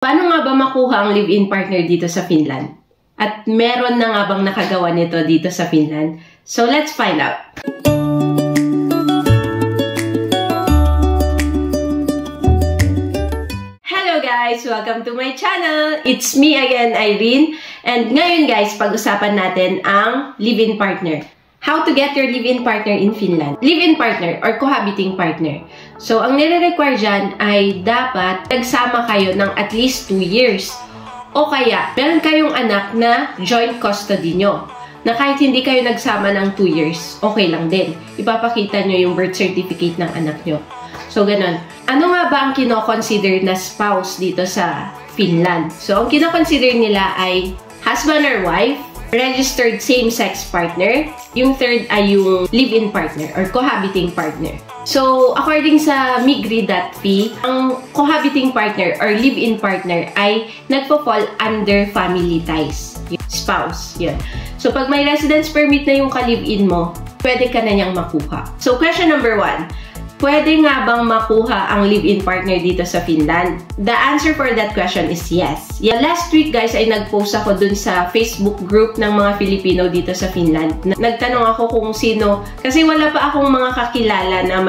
Paano nga ba makuha ang live-in partner dito sa Finland? At meron na nga bang nakagawa nito dito sa Finland? So let's find out! Hello guys! Welcome to my channel! It's me again, Irene. And ngayon guys, pag-usapan natin ang live-in partner. How to get your live-in partner in Finland. Live-in partner or cohabiting partner. So, ang nire-require dyan ay dapat nagsama kayo ng at least 2 years. O kaya, meron kayong anak na joint custody nyo. Na kahit hindi kayo nagsama ng 2 years, okay lang din. Ipapakita nyo yung birth certificate ng anak nyo. So, ganun. Ano nga ba ang kino-consider na spouse dito sa Finland? So, ang kino-consider nila ay husband or wife, registered same-sex partner, yung third ay yung live-in partner or cohabiting partner. So, according sa Migri.fi, ang cohabiting partner or live-in partner ay nagpo-fall under family ties. Yung spouse, yun. So, pag may residence permit na yung ka-live-in mo, pwede ka na niyang makuha. So, question number 1. Pwede nga bang makuha ang live-in partner dito sa Finland? The answer for that question is yes. Yeah, last week guys ay nag-post ako dun sa Facebook group ng mga Filipino dito sa Finland. Nagtanong ako kung sino, kasi wala pa akong mga kakilala na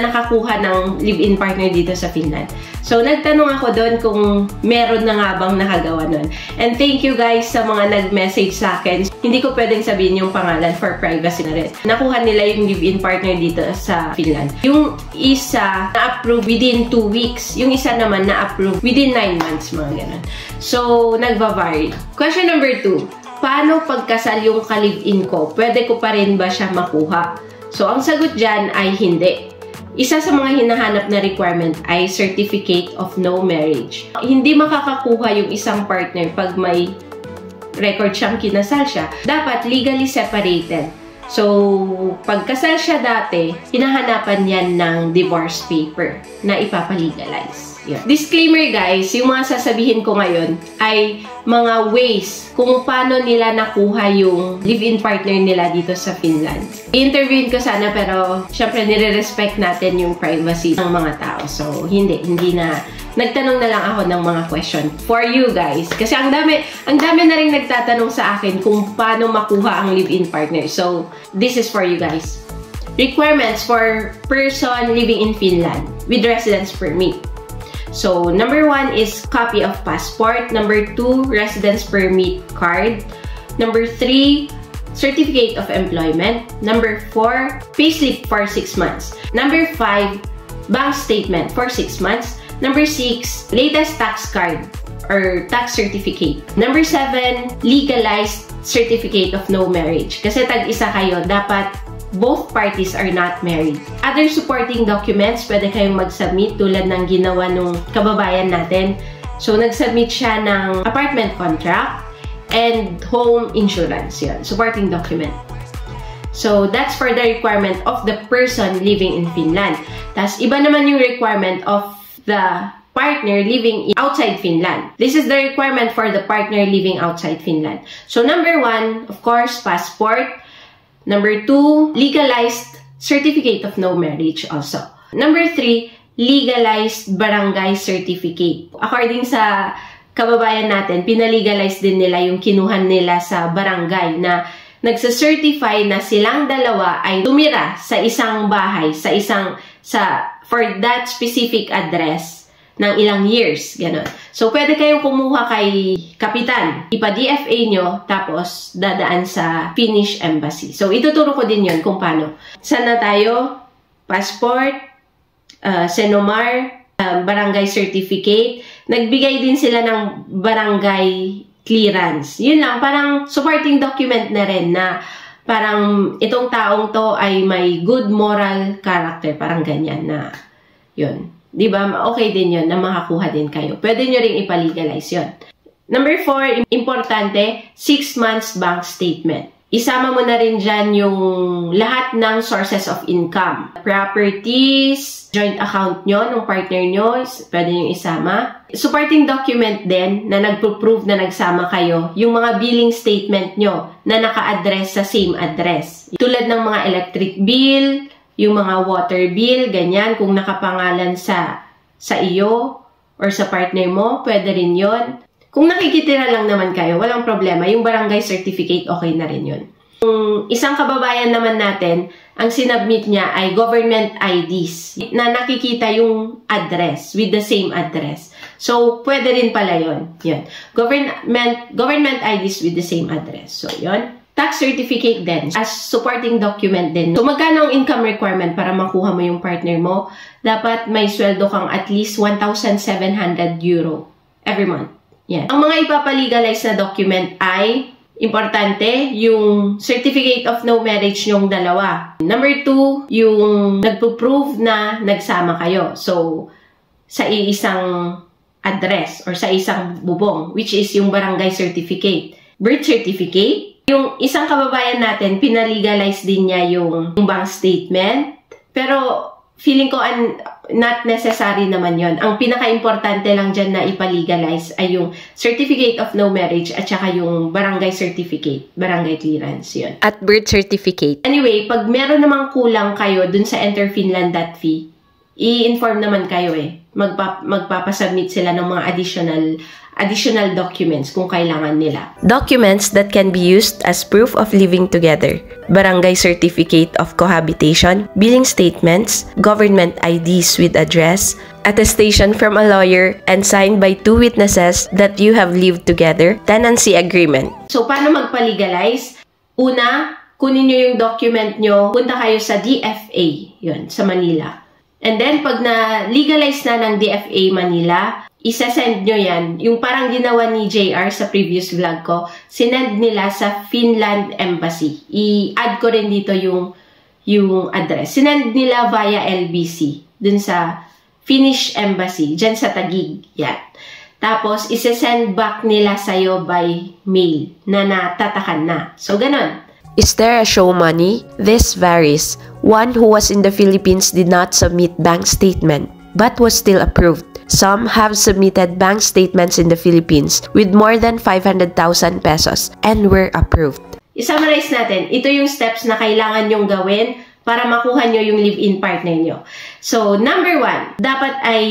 nakakuha ng live-in partner dito sa Finland. So, nagtanong ako doon kung meron na nga bang nakagawa nun. And thank you guys sa mga nag-message sa akin. Hindi ko pwedeng sabihin yung pangalan for privacy na rin. Nakuha nila yung live-in partner dito sa Finland. Yung isa na-approve within 2 weeks. Yung isa naman na-approve within 9 months, mga ganun. So, nagva-vary. Question number 2. Paano pagkasal yung ka-live-in ko? Pwede ko pa rin ba siya makuha? So, ang sagot dyan ay hindi. Isa sa mga hinahanap na requirement ay Certificate of No Marriage. Hindi makakakuha yung isang partner pag may record siyang kinasal siya. Dapat legally separated. So, pagkasal siya dati, hinahanapan yan ng divorce paper na ipapalegalize. Yeah. Disclaimer guys, yung mga sasabihin ko ngayon ay mga ways kung paano nila nakuha yung live-in partner nila dito sa Finland. I-interviewin ko sana pero syempre nire-respect natin yung privacy ng mga tao. So hindi na. Nagtanong na lang ako ng mga question for you guys. Kasi ang dami na rin nagtatanong sa akin kung paano makuha ang live-in partner. So this is for you guys. Requirements for person living in Finland with residence permit. So, number 1 is copy of passport. Number 2, residence permit card. Number 3, certificate of employment. Number 4, payslip for 6 months. Number 5, bank statement for 6 months. Number 6, latest tax card or tax certificate. Number 7, legalized certificate of no marriage. Kasi tag-isa kayo, dapat both parties are not married. Other supporting documents, pwede kayong mag-submit tulad ng ginawa nung kababayan natin. So, nag-submit siya ng apartment contract and home insurance. Yun, supporting document. So, that's for the requirement of the person living in Finland. Tapos, iba naman yung requirement of the partner living outside Finland. This is the requirement for the partner living outside Finland. So, number 1, of course, passport. Number 2, legalized certificate of no marriage also. Number 3, legalized barangay certificate. According sa kababayan natin, pinalegalize din nila yung kinuhan nila sa barangay na nagsa-certify na silang dalawa ay tumira sa isang bahay, for that specific address ng ilang years, gano'n. So, pwede kayong kumuha kay kapitan, ipa-DFA nyo, tapos dadaan sa Finnish Embassy. So, ituturo ko din yun kung paano. Saan na tayo? Passport, Senomar, barangay certificate. Nagbigay din sila ng barangay clearance. Yun lang, parang supporting document na rin na parang itong taong to ay may good moral character. Parang ganyan na yun. Diba? Okay din yun na makakuha din kayo. Pwede nyo rin ipalegalize yun. Number 4, importante, 6 months bank statement. Isama mo na rin dyan yung lahat ng sources of income. Properties, joint account nyo, ng partner nyo, pwede nyo isama. Supporting document din na nagpo-prove na nagsama kayo, yung mga billing statement nyo na naka-address sa same address. Tulad ng mga electric bill, yung mga water bill, ganyan, kung nakapangalan sa iyo, or sa partner mo, pwede rin yon. Kung nakikitira lang naman kayo, walang problema. Yung barangay certificate, okay na rin yun. Yung isang kababayan naman natin, ang sinubmit niya ay government IDs na nakikita yung address with the same address. So, pwede rin pala yun. Yun. Government IDs with the same address. So, yun. Tax certificate din as supporting document din. So, magkano ang income requirement para makuha mo yung partner mo? Dapat may sweldo kang at least 1,700 euro every month. Yan. Ang mga ipapalegalize na document ay importante, yung certificate of no marriage nyong dalawa. Number 2, yung nagpo-prove na nagsama kayo. So, sa iisang address or sa isang bubong, which is yung barangay certificate. Birth certificate. Yung isang kababayan natin, pinalegalize din niya yung bank statement. Pero, feeling ko not necessary naman yon. Ang pinaka-importante lang dyan na ipalegalize ay yung certificate of no marriage at saka yung barangay certificate, barangay clearance, yun. At birth certificate. Anyway, pag meron namang kulang kayo dun sa enterfinland.fi, i-inform naman kayo eh. Magpapasubmit sila ng mga additional documents kung kailangan nila. Documents that can be used as proof of living together. Barangay certificate of cohabitation, billing statements, government IDs with address, attestation from a lawyer, and signed by 2 witnesses that you have lived together, tenancy agreement. So, paano magpa-legalize? Una, kunin nyo yung document nyo, punta kayo sa DFA, yun, sa Manila. And then, pag na-legalize na ng DFA Manila, isa-send nyo yan. Yung parang ginawa ni JR sa previous vlog ko, sinend nila sa Finland Embassy. I-add ko rin dito yung address. Sinend nila via LBC, dun sa Finnish Embassy, dyan sa Taguig. Yan. Tapos, isa-send back nila sa'yo by mail na natatakan na. So, ganun. Is there a show money? This varies. One who was in the Philippines did not submit bank statement, but was still approved. Some have submitted bank statements in the Philippines with more than 500,000 pesos and were approved. I-summarize natin, ito yung steps na kailangan nyong gawin para makuha nyo yung live-in partner nyo. So, number 1, dapat ay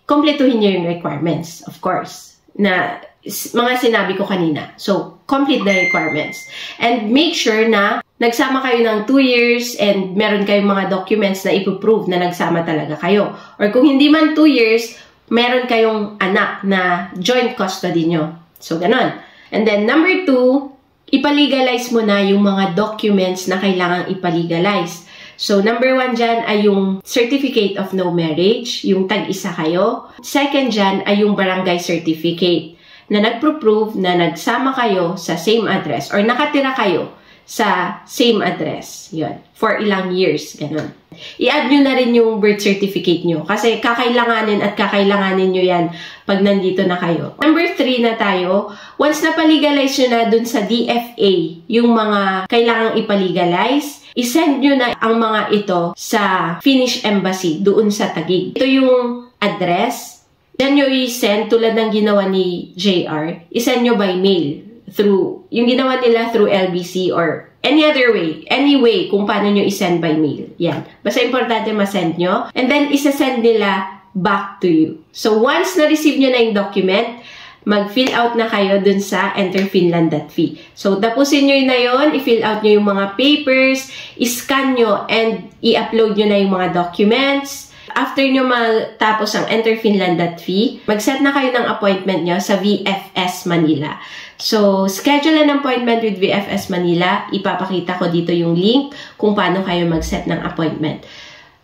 kompletuhin nyo yung requirements, of course, na mga sinabi ko kanina. So, complete the requirements. And make sure na nagsama kayo ng 2 years and meron kayong mga documents na ipuprove na nagsama talaga kayo. Or kung hindi man 2 years, meron kayong anak na joint custody nyo. So, ganon. And then, number 2, ipalegalize mo na yung mga documents na kailangang ipalegalize. So, number 1 dyan ay yung certificate of no marriage, yung tag-isa kayo. Second dyan ay yung barangay certificate na nagpo-prove na nagsama kayo sa same address or nakatira kayo sa same address. Yun. For ilang years. Ganun. I-add nyo na rin yung birth certificate nyo kasi kakailanganin nyo yan pag nandito na kayo. Number 3 na tayo. Once na palegalize nyo na dun sa DFA yung mga kailangang ipalegalize, isend nyo na ang mga ito sa Finnish Embassy doon sa Taguig. Ito yung address. Then nyo i-send tulad ng ginawa ni JR. I-send nyo by mail through, yung ginawa nila through LBC or any other way. Any way kung paano nyo i-send by mail. Yan. Basta importante ma-send nyo. And then isa-send nila back to you. So once na-receive nyo na yung document, mag-fill out na kayo dun sa enterfinland.fi. So tapusin nyo na yun, i-fill out nyo yung mga papers, i-scan nyo and i-upload nyo na yung mga documents. After nyo matapos ang enterfinland.fi, mag-set na kayo ng appointment nyo sa VFS Manila. So, schedule an appointment with VFS Manila. Ipapakita ko dito yung link kung paano kayo mag-set ng appointment.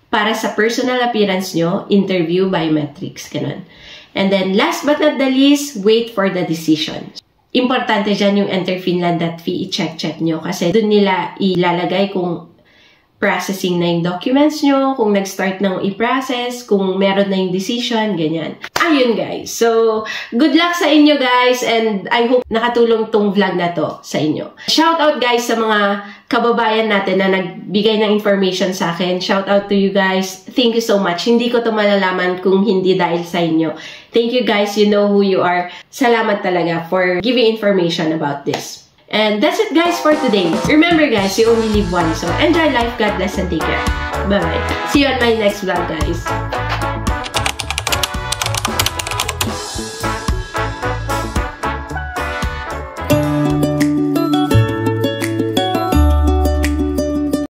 Para sa personal appearance nyo, interview, biometrics, ganun. And then, last but not the least, wait for the decision. Importante dyan yung enterfinland.fi, i-check nyo kasi dun nila ilalagay kung processing na yung documents nyo, kung nag-start nang i-process, kung meron na yung decision, ganyan. Ayun guys. So, good luck sa inyo guys and I hope nakatulong tong vlog na to sa inyo. Shout out guys sa mga kababayan natin na nagbigay ng information sa akin. Shout out to you guys. Thank you so much. Hindi ko to malalaman kung hindi dahil sa inyo. Thank you guys. You know who you are. Salamat talaga for giving information about this. And that's it guys for today. Remember guys, you only live once. So enjoy life, God bless, and take care. Bye-bye. See you on my next vlog guys.